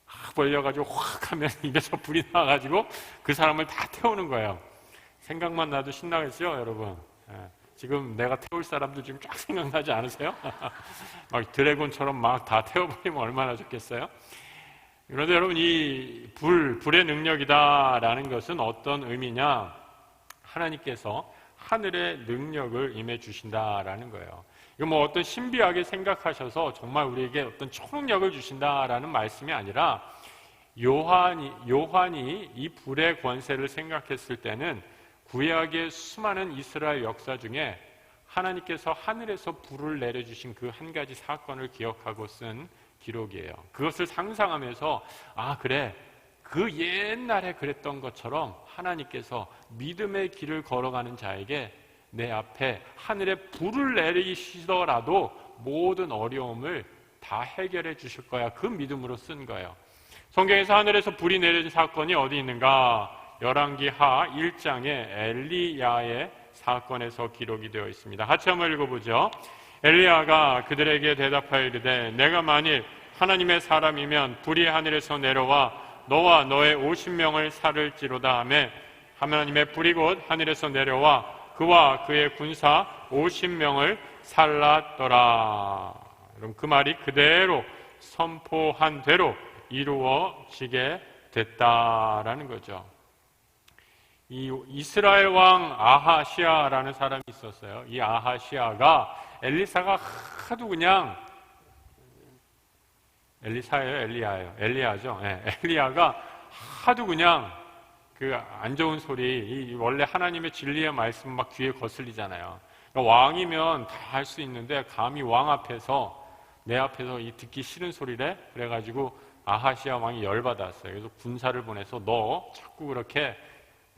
확 벌려가지고 확 하면 입에서 불이 나와가지고 그 사람을 다 태우는 거예요. 생각만 나도 신나겠죠, 여러분. 지금 내가 태울 사람도 지금 쫙 생각나지 않으세요? 막 드래곤처럼 막 다 태워버리면 얼마나 좋겠어요? 그런데 여러분, 이 불의 능력이다라는 것은 어떤 의미냐? 하나님께서 하늘의 능력을 임해 주신다라는 거예요. 이거 뭐 어떤 신비하게 생각하셔서 정말 우리에게 어떤 초능력을 주신다라는 말씀이 아니라 요한이 이 불의 권세를 생각했을 때는 구약의 수많은 이스라엘 역사 중에 하나님께서 하늘에서 불을 내려주신 그 한 가지 사건을 기억하고 쓴 기록이에요. 그것을 상상하면서 그래, 그 옛날에 그랬던 것처럼 하나님께서 믿음의 길을 걸어가는 자에게 내 앞에 하늘에 불을 내리시더라도 모든 어려움을 다 해결해 주실 거야. 그 믿음으로 쓴 거예요. 성경에서 하늘에서 불이 내려진 사건이 어디 있는가? 열왕기하 1장에 엘리야의 사건에서 기록이 되어 있습니다. 같이 한번 읽어보죠. 엘리야가 그들에게 대답하여 이르되 내가 만일 하나님의 사람이면 불이 하늘에서 내려와 너와 너의 50명을 살을지로다 하매 하나님의 불이 곧 하늘에서 내려와 그와 그의 군사 50명을 살랐더라. 그럼 그 말이 그대로 선포한 대로 이루어지게 됐다라는 거죠. 이 이스라엘 왕 아하시아라는 사람이 있었어요. 이 아하시아가 엘리사가 하도 그냥 엘리사예요, 엘리야예요, 엘리야죠. 네, 엘리야가 하도 그냥 그 안 좋은 소리, 원래 하나님의 진리의 말씀 막 귀에 거슬리잖아요. 그러니까 왕이면 다 할 수 있는데 감히 왕 앞에서 내 앞에서 이 듣기 싫은 소리래? 그래가지고 아하시아 왕이 열받았어요. 그래서 군사를 보내서 너 자꾸 그렇게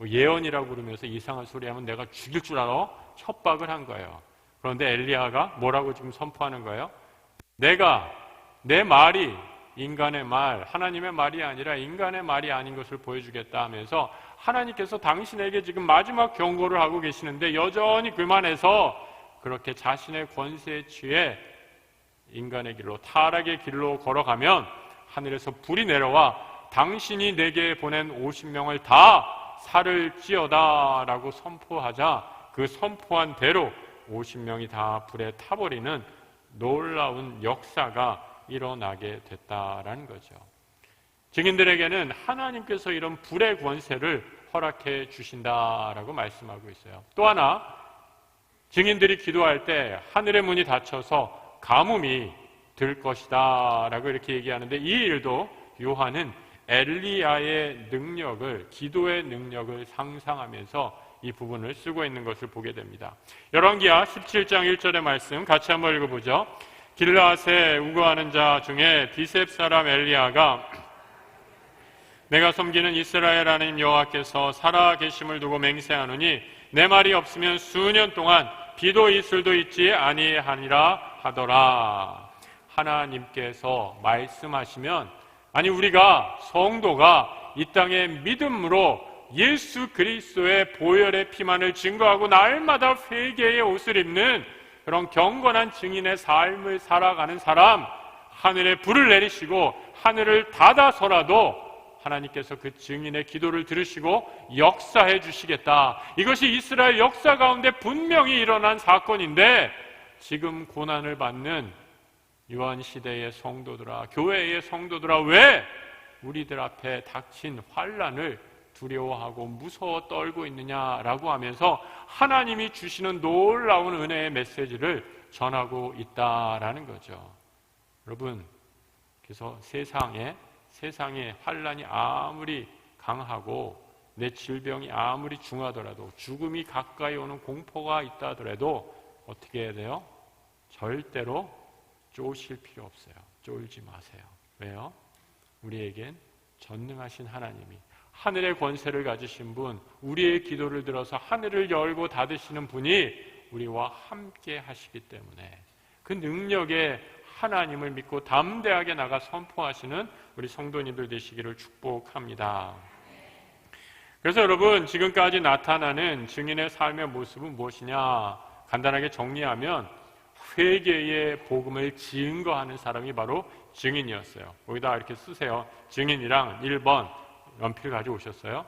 예언이라고 부르면서 이상한 소리 하면 내가 죽일 줄 알아? 협박을 한 거예요. 그런데 엘리야가 뭐라고 지금 선포하는 거예요? 내 말이 인간의 말, 하나님의 말이 아니라 인간의 말이 아닌 것을 보여주겠다 하면서 하나님께서 당신에게 지금 마지막 경고를 하고 계시는데 여전히 그만해서 그렇게 자신의 권세에 취해 인간의 길로, 타락의 길로 걸어가면 하늘에서 불이 내려와 당신이 내게 보낸 50명을 다 살을지어다 라고 선포하자 그 선포한 대로 50명이 다 불에 타버리는 놀라운 역사가 일어나게 됐다라는 거죠. 증인들에게는 하나님께서 이런 불의 권세를 허락해 주신다라고 말씀하고 있어요. 또 하나, 증인들이 기도할 때 하늘의 문이 닫혀서 가뭄이 들 것이다 라고 이렇게 얘기하는데 이 일도 요한은 엘리야의 능력을, 기도의 능력을 상상하면서 이 부분을 쓰고 있는 것을 보게 됩니다. 열왕기하 17장 1절의 말씀 같이 한번 읽어보죠. 길라앗에 우거하는 자 중에 디셉 사람 엘리야가 내가 섬기는 이스라엘 하나님 여호와께서 살아 계심을 두고 맹세하노니 내 말이 없으면 수년 동안 비도 이슬도 있지 아니하니라 하더라. 하나님께서 말씀하시면, 아니 우리가 성도가 이 땅에 믿음으로 예수 그리스도의 보혈의 피만을 증거하고 날마다 회개의 옷을 입는 그런 경건한 증인의 삶을 살아가는 사람, 하늘에 불을 내리시고 하늘을 닫아서라도 하나님께서 그 증인의 기도를 들으시고 역사해 주시겠다. 이것이 이스라엘 역사 가운데 분명히 일어난 사건인데, 지금 고난을 받는 유한시대의 성도들아, 교회의 성도들아, 왜 우리들 앞에 닥친 환난을 두려워하고 무서워 떨고 있느냐라고 하면서 하나님이 주시는 놀라운 은혜의 메시지를 전하고 있다라는 거죠. 여러분, 그래서 세상에 환난이 아무리 강하고 내 질병이 아무리 중하더라도, 죽음이 가까이 오는 공포가 있다 하더라도 어떻게 해야 돼요? 절대로 쫄실 필요 없어요. 쫄지 마세요. 왜요? 우리에겐 전능하신 하나님이, 하늘의 권세를 가지신 분, 우리의 기도를 들어서 하늘을 열고 닫으시는 분이 우리와 함께 하시기 때문에 그 능력의 하나님을 믿고 담대하게 나가 선포하시는 우리 성도님들 되시기를 축복합니다. 그래서 여러분, 지금까지 나타나는 증인의 삶의 모습은 무엇이냐? 간단하게 정리하면 회개의 복음을 증거하는 사람이 바로 증인이었어요. 거기다 이렇게 쓰세요. 증인이랑 1번 연필 가져오셨어요?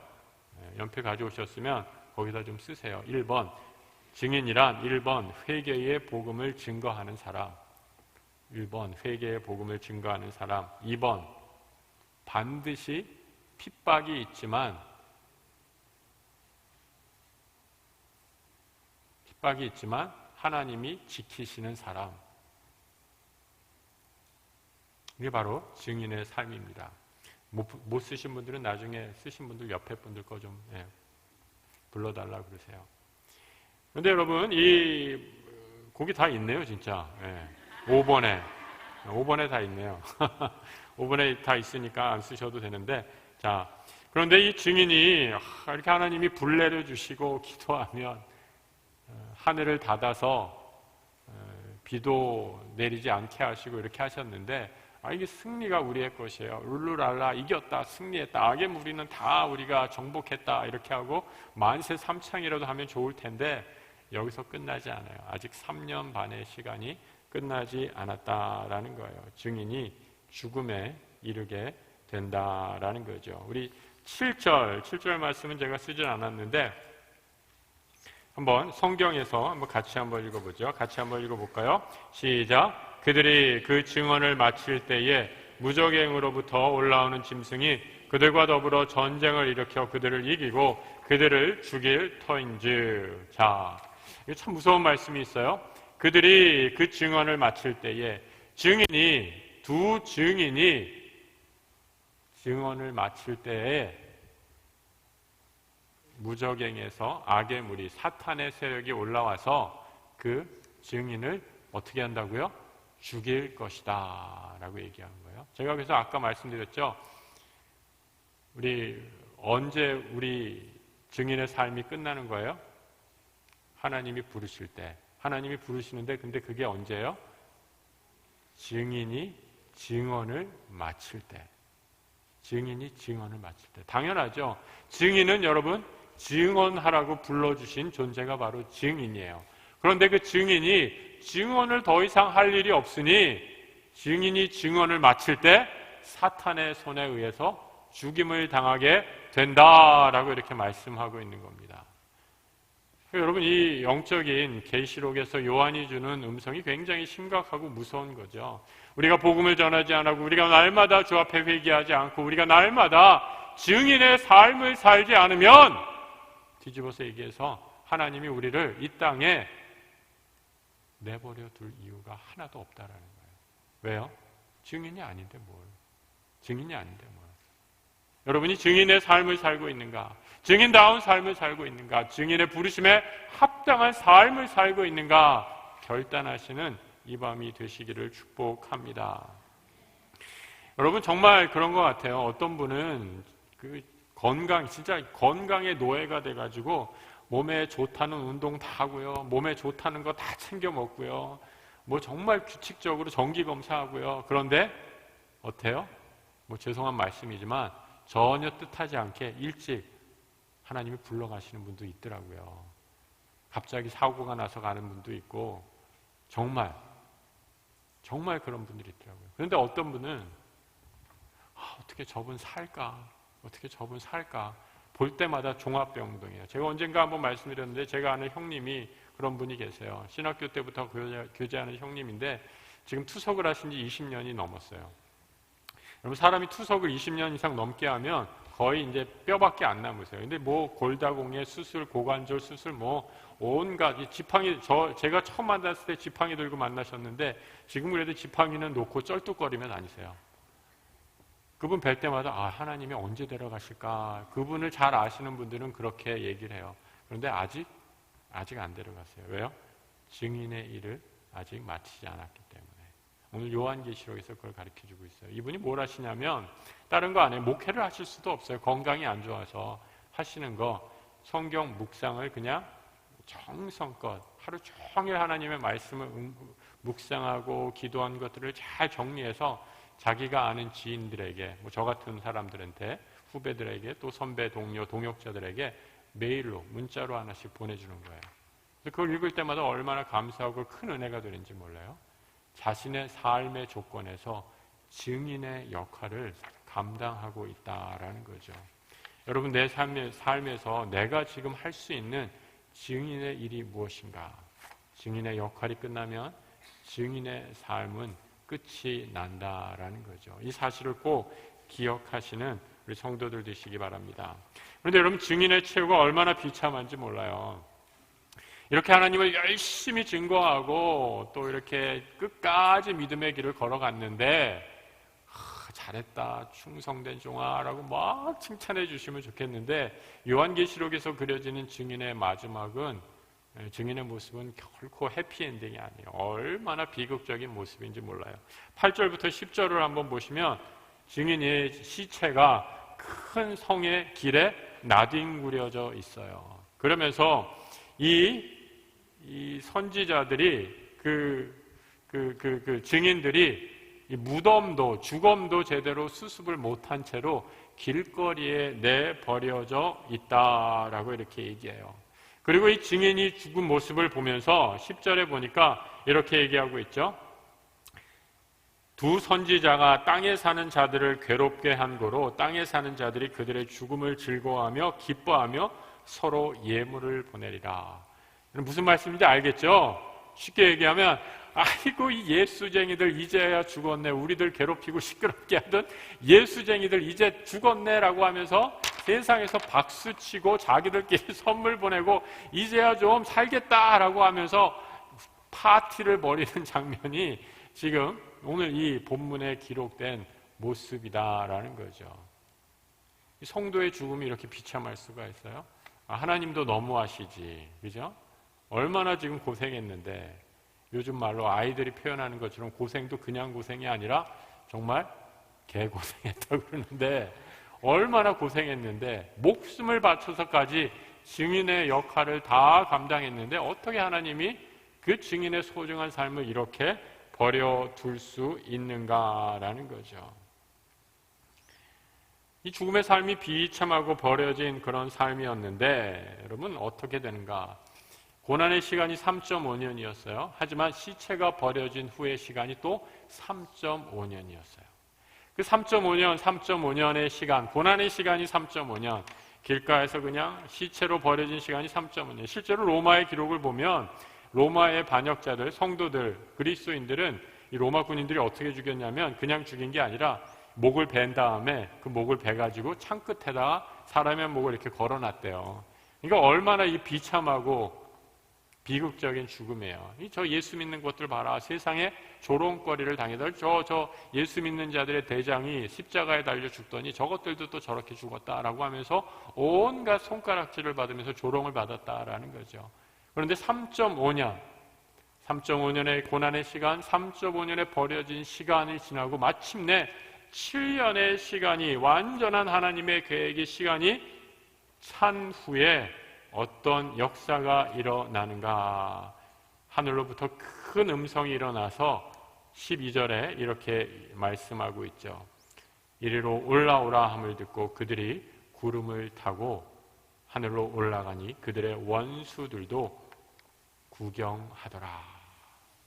연필 가져오셨으면 거기다 좀 쓰세요. 1번 증인이란 1번 회개의 복음을 증거하는 사람, 1번 회개의 복음을 증거하는 사람, 2번 반드시 핍박이 있지만 하나님이 지키시는 사람. 이게 바로 증인의 삶입니다. 못 쓰신 분들은 나중에 쓰신 분들 옆에 분들 거 좀 불러달라고 그러세요. 그런데 여러분, 이 거기 다 있네요, 진짜. 5번에 다 있네요. 5번에 다 있으니까 안 쓰셔도 되는데, 자, 그런데 이 증인이 이렇게 하나님이 불 내려주시고 기도하면 하늘을 닫아서 비도 내리지 않게 하시고 이렇게 하셨는데, 이게 승리가 우리의 것이에요. 룰루랄라 이겼다, 승리했다, 악의 무리는 다 우리가 정복했다, 이렇게 하고 만세 삼창이라도 하면 좋을 텐데 여기서 끝나지 않아요. 아직 3년 반의 시간이 끝나지 않았다라는 거예요. 증인이 죽음에 이르게 된다라는 거죠. 우리 7절 말씀은 제가 쓰진 않았는데 한번 성경에서 한번 같이 한번 읽어보죠. 같이 한번 읽어볼까요? 시작. 그들이 그 증언을 마칠 때에 무적행으로부터 올라오는 짐승이 그들과 더불어 전쟁을 일으켜 그들을 이기고 그들을 죽일 터인즉. 자, 이거 참 무서운 말씀이 있어요. 그들이 그 증언을 마칠 때에, 두 증인이 증언을 마칠 때에 무적행에서 악의 무리, 사탄의 세력이 올라와서 그 증인을 어떻게 한다고요? 죽일 것이다 라고 얘기하는 거예요. 제가 그래서 아까 말씀드렸죠. 언제 우리 증인의 삶이 끝나는 거예요? 하나님이 부르실 때. 하나님이 부르시는데, 근데 그게 언제예요? 증인이 증언을 마칠 때. 증인이 증언을 마칠 때. 당연하죠. 증인은 여러분, 증언하라고 불러주신 존재가 바로 증인이에요. 그런데 그 증인이 증언을 더 이상 할 일이 없으니 증인이 증언을 마칠 때 사탄의 손에 의해서 죽임을 당하게 된다라고 이렇게 말씀하고 있는 겁니다. 여러분, 이 영적인 계시록에서 요한이 주는 음성이 굉장히 심각하고 무서운 거죠. 우리가 복음을 전하지 않고, 우리가 날마다 주 앞에 회개하지 않고, 우리가 날마다 증인의 삶을 살지 않으면, 뒤집어서 얘기해서 하나님이 우리를 이 땅에 내버려 둘 이유가 하나도 없다라는 거예요. 왜요? 증인이 아닌데 뭘. 여러분이 증인의 삶을 살고 있는가? 증인다운 삶을 살고 있는가? 증인의 부르심에 합당한 삶을 살고 있는가? 결단하시는 이 밤이 되시기를 축복합니다. 여러분, 정말 그런 것 같아요. 어떤 분은 진짜 건강의 노예가 돼가지고 몸에 좋다는 운동 다 하고요. 몸에 좋다는 거 다 챙겨 먹고요. 정말 규칙적으로 정기 검사하고요. 그런데 어때요? 죄송한 말씀이지만 전혀 뜻하지 않게 일찍 하나님이 불러가시는 분도 있더라고요. 갑자기 사고가 나서 가는 분도 있고, 정말 그런 분들이 있더라고요. 그런데 어떤 분은 어떻게 저분 살까? 어떻게 저분 살까? 볼 때마다 종합병동이에요. 제가 언젠가 한번 말씀드렸는데 제가 아는 형님이 그런 분이 계세요. 신학교 때부터 교제하는 형님인데 지금 투석을 하신 지 20년이 넘었어요. 여러분, 사람이 투석을 20년 이상 넘게 하면 거의 이제 뼈밖에 안 남으세요. 근데 뭐 골다공의 수술, 고관절 수술, 뭐 온갖 이 지팡이, 제가 처음 만났을 때 지팡이 들고 만나셨는데 지금 그래도 지팡이는 놓고 쩔뚝거리며 다니세요. 그분 뵐 때마다 하나님이 언제 데려가실까? 그분을 잘 아시는 분들은 그렇게 얘기를 해요. 그런데 아직 안 데려갔어요. 왜요? 증인의 일을 아직 마치지 않았기 때문에. 오늘 요한계시록에서 그걸 가르쳐주고 있어요. 이분이 뭘 하시냐면 다른 거 안 해요. 목회를 하실 수도 없어요. 건강이 안 좋아서 하시는 거 성경 묵상을 그냥 정성껏 하루 종일 하나님의 말씀을 묵상하고 기도한 것들을 잘 정리해서 자기가 아는 지인들에게, 저 같은 사람들한테, 후배들에게, 또 선배, 동료, 동역자들에게 메일로, 문자로 하나씩 보내주는 거예요. 그걸 읽을 때마다 얼마나 감사하고 큰 은혜가 되는지 몰라요. 자신의 삶의 조건에서 증인의 역할을 감당하고 있다라는 거죠. 여러분, 내 삶에서 내가 지금 할 수 있는 증인의 일이 무엇인가? 증인의 역할이 끝나면 증인의 삶은 끝이 난다라는 거죠. 이 사실을 꼭 기억하시는 우리 성도들 되시기 바랍니다. 그런데 여러분, 증인의 최후가 얼마나 비참한지 몰라요. 이렇게 하나님을 열심히 증거하고 또 이렇게 끝까지 믿음의 길을 걸어갔는데 잘했다, 충성된 종아라고 막 칭찬해 주시면 좋겠는데 요한계시록에서 그려지는 증인의 마지막은, 증인의 모습은 결코 해피엔딩이 아니에요. 얼마나 비극적인 모습인지 몰라요. 8절부터 10절을 한번 보시면 증인의 시체가 큰 성의 길에 나뒹구려져 있어요. 그러면서 이 선지자들이 증인들이 이 무덤도 주검도 제대로 수습을 못한 채로 길거리에 내버려져 있다라고 이렇게 얘기해요. 그리고 이 증인이 죽은 모습을 보면서 10절에 보니까 이렇게 얘기하고 있죠. 두 선지자가 땅에 사는 자들을 괴롭게 한 고로 땅에 사는 자들이 그들의 죽음을 즐거워하며 기뻐하며 서로 예물을 보내리라. 무슨 말씀인지 알겠죠? 쉽게 얘기하면 아이고 이 예수쟁이들 이제야 죽었네, 우리들 괴롭히고 시끄럽게 하던 예수쟁이들 이제 죽었네 라고 하면서 세상에서 박수치고 자기들끼리 선물 보내고 이제야 좀 살겠다라고 하면서 파티를 벌이는 장면이 지금 오늘 이 본문에 기록된 모습이다라는 거죠. 성도의 죽음이 이렇게 비참할 수가 있어요? 하나님도 너무하시지, 그죠? 얼마나 지금 고생했는데, 요즘 말로 아이들이 표현하는 것처럼 고생도 그냥 고생이 아니라 정말 개고생했다고 그러는데, 얼마나 고생했는데 목숨을 바쳐서까지 증인의 역할을 다 감당했는데 어떻게 하나님이 그 증인의 소중한 삶을 이렇게 버려둘 수 있는가라는 거죠. 이 죽음의 삶이 비참하고 버려진 그런 삶이었는데 여러분 어떻게 되는가? 고난의 시간이 3.5년이었어요. 하지만 시체가 버려진 후의 시간이 또 3.5년이었어요. 그 3.5년의 시간, 고난의 시간이 3.5년, 길가에서 그냥 시체로 버려진 시간이 3.5년. 실제로 로마의 기록을 보면 로마의 반역자들, 성도들, 그리스도인들은 이 로마 군인들이 어떻게 죽였냐면 그냥 죽인 게 아니라 목을 벤 다음에 그 목을 베가지고 창 끝에다가 사람의 목을 이렇게 걸어놨대요. 그러니까 얼마나 이 비참하고 비극적인 죽음이에요. 저 예수 믿는 것들 봐라. 세상에 조롱거리를 당해들 저 예수 믿는 자들의 대장이 십자가에 달려 죽더니 저것들도 또 저렇게 죽었다라고 하면서 온갖 손가락질을 받으면서 조롱을 받았다라는 거죠. 그런데 3.5년의 고난의 시간, 3.5년의 버려진 시간이 지나고 마침내 7년의 시간이, 완전한 하나님의 계획의 시간이 찬 후에 어떤 역사가 일어나는가? 하늘로부터 큰 음성이 일어나서 12절에 이렇게 말씀하고 있죠. 이리로 올라오라 함을 듣고 그들이 구름을 타고 하늘로 올라가니 그들의 원수들도 구경하더라.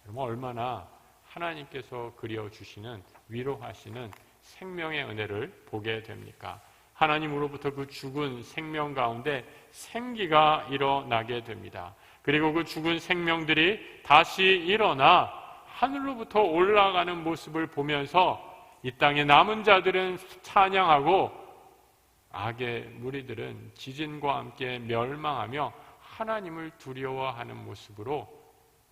여러분 얼마나 하나님께서 그려주시는 위로하시는 생명의 은혜를 보게 됩니까? 하나님으로부터 그 죽은 생명 가운데 생기가 일어나게 됩니다. 그리고 그 죽은 생명들이 다시 일어나 하늘로부터 올라가는 모습을 보면서 이 땅에 남은 자들은 찬양하고 악의 무리들은 지진과 함께 멸망하며 하나님을 두려워하는 모습으로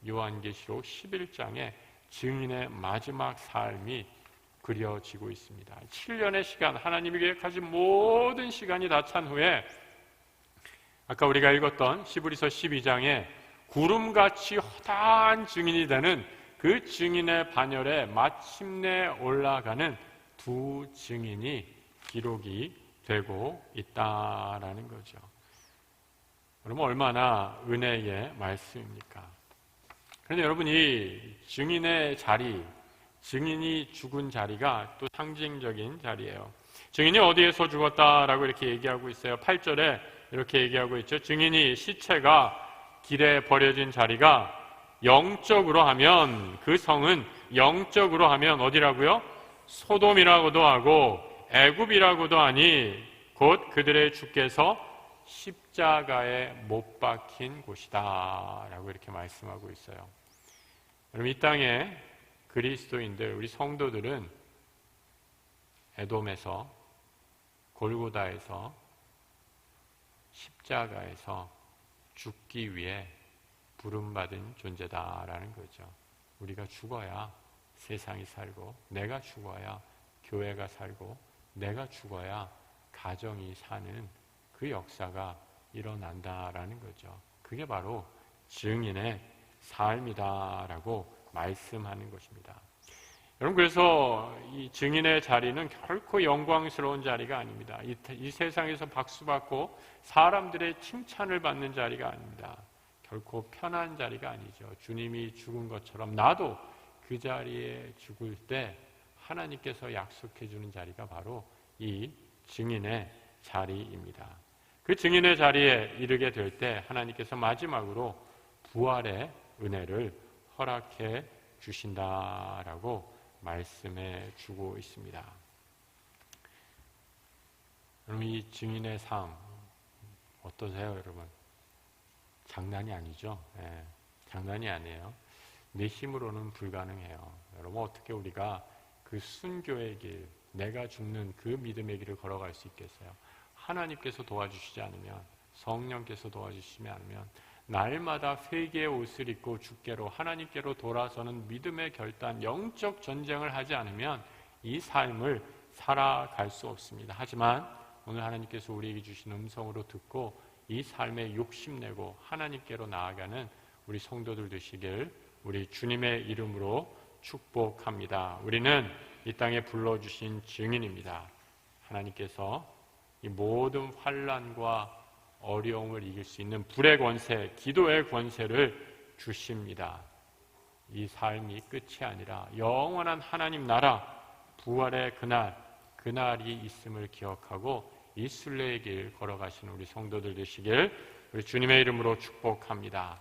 요한계시록 11장에 증인의 마지막 삶이 그려지고 있습니다. 7년의 시간, 하나님이 계획하신 모든 시간이 다 찬 후에 아까 우리가 읽었던 히브리서 12장에 구름같이 허다한 증인이 되는 그 증인의 반열에 마침내 올라가는 두 증인이 기록이 되고 있다라는 거죠. 그러면 얼마나 은혜의 말씀입니까? 그런데 여러분, 이 증인의 자리, 증인이 죽은 자리가 또 상징적인 자리예요. 증인이 어디에서 죽었다라고 이렇게 얘기하고 있어요. 8절에 이렇게 얘기하고 있죠. 증인이 시체가 길에 버려진 자리가 영적으로 하면, 그 성은 영적으로 하면 어디라고요? 소돔이라고도 하고 애굽이라고도 하니 곧 그들의 주께서 십자가에 못 박힌 곳이다 라고 이렇게 말씀하고 있어요. 여러분, 이 땅에 그리스도인들, 우리 성도들은 에돔에서, 골고다에서, 십자가에서 죽기 위해 부름받은 존재다라는 거죠. 우리가 죽어야 세상이 살고, 내가 죽어야 교회가 살고, 내가 죽어야 가정이 사는 그 역사가 일어난다라는 거죠. 그게 바로 증인의 삶이다라고 말씀하는 것입니다. 여러분, 그래서 이 증인의 자리는 결코 영광스러운 자리가 아닙니다. 이 세상에서 박수받고 사람들의 칭찬을 받는 자리가 아닙니다. 결코 편한 자리가 아니죠. 주님이 죽은 것처럼 나도 그 자리에 죽을 때 하나님께서 약속해 주는 자리가 바로 이 증인의 자리입니다. 그 증인의 자리에 이르게 될 때 하나님께서 마지막으로 부활의 은혜를 허락해 주신다라고 말씀해 주고 있습니다. 여러분, 이 증인의 삶 어떠세요, 여러분? 장난이 아니죠. 장난이 아니에요. 내 힘으로는 불가능해요. 여러분, 어떻게 우리가 그 순교의 길, 내가 죽는 그 믿음의 길을 걸어갈 수 있겠어요? 하나님께서 도와주시지 않으면, 성령께서 도와주시지 않으면 날마다 회개의 옷을 입고 주께로, 하나님께로 돌아서는 믿음의 결단, 영적 전쟁을 하지 않으면 이 삶을 살아갈 수 없습니다. 하지만 오늘 하나님께서 우리에게 주신 음성으로 듣고 이 삶에 욕심내고 하나님께로 나아가는 우리 성도들 되시길 우리 주님의 이름으로 축복합니다. 우리는 이 땅에 불러주신 증인입니다. 하나님께서 이 모든 환난과 어려움을 이길 수 있는 불의 권세, 기도의 권세를 주십니다. 이 삶이 끝이 아니라 영원한 하나님 나라, 부활의 그날이 있음을 기억하고 이 순례의 길 걸어가시는 우리 성도들 되시길 우리 주님의 이름으로 축복합니다.